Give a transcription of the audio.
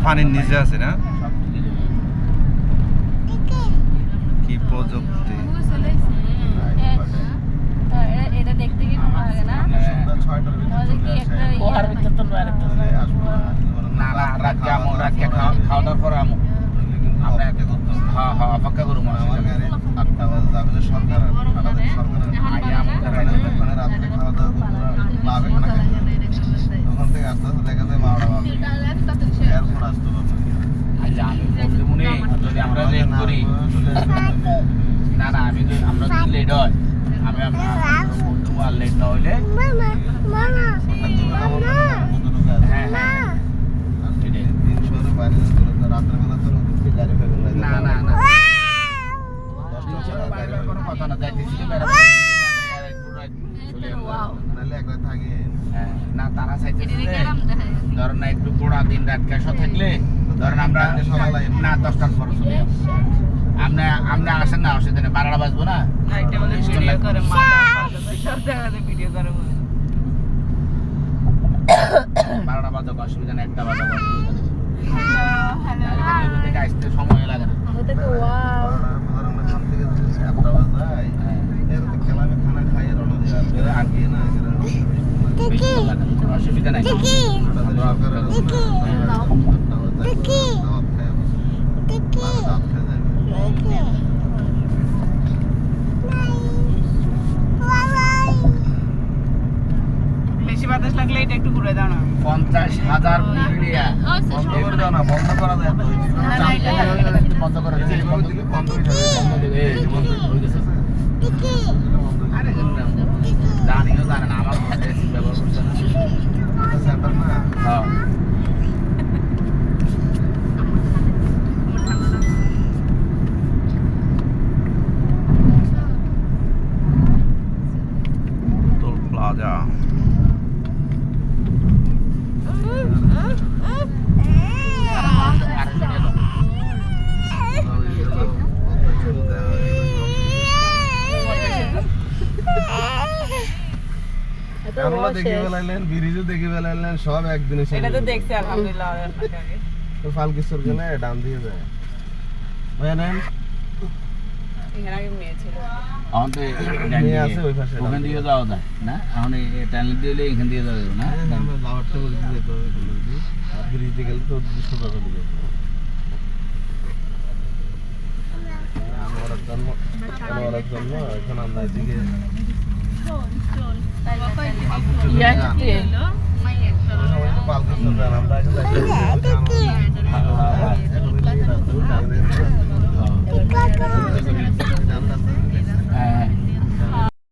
পানির নিচে আছে না? কি প্রযুক্তি! এটা দেখতে কি ভালো লাগে না? ওহার ভিতর তো বাইরে না না রাজ্যা আমো রাজ্যা খাওয়া দাওয়ার পরে আমো আমরা হ্যাঁ হ্যাঁ অপেক্ষা করুম আমার গাড়ি 8টা বাজে যাবে যে সরকার আইয়া আমো ওখানে রাত্রে খাওয়া দাওয়া করবো লাভ এখানে ওখান থেকে আস্তে আস্তে দেখা যায় 12টা বাজে এয়ারপোর্ট আসতে পারবো আচ্ছা আমি বলতে মনে যদি আমরা লেট করি না না আমরা যদি লেট হয় আমি বলতে আর লেট না হইলে হ্যাঁ হ্যাঁ না না না কোনো কথা না যাইতেছি না তারা চাইতেছে ধরেন না একটু পোড়া দিন রাত ক্যাশও থাকলে ধরেন আমরা না 10টার পর চলে যাবো আমরা আসেন না অসুবিধা নেই 12টা বাজবো না ভিডিও করে সব জায়গাতে ভিডিও করে 12টা বাজো অসুবিধা নেই 1টা বাজো আসতে সময় লাগে না অসুবিধা নাই বেশি বাতাস লাগলে এটা একটু ঘুরে দাও না 50,000 মিলিয়া বন্ধ করে দাও না বন্ধ করা যায় বন্ধ করে জানিও জানে না আমার ব্যবহার করছে না হ্যাঁ টোল প্লাজা। দেখি বেলাইলেন ব্রিজও দেখি বেলাইলেন সব একদিনে এটা তো দেখছি আলহামদুলিল্লাহ তো ফালকিস্টোর গেলে ডান দিয়ে যায় ভাইয়ানেন এখানে আগে মেয়ে ছিল মেয়ে আছে ওই পাশে ওখান দিয়ে যাওয়া যায় না এখন টানেল দিলে এখান দিয়ে যাওয়া যাবে না আমরা লাউডটা বলতে যেতে হবে আর ব্রিজে গেলে তো 200 টাকা দিবে আমার জন্য এখন আমরা এদিকে ইয়া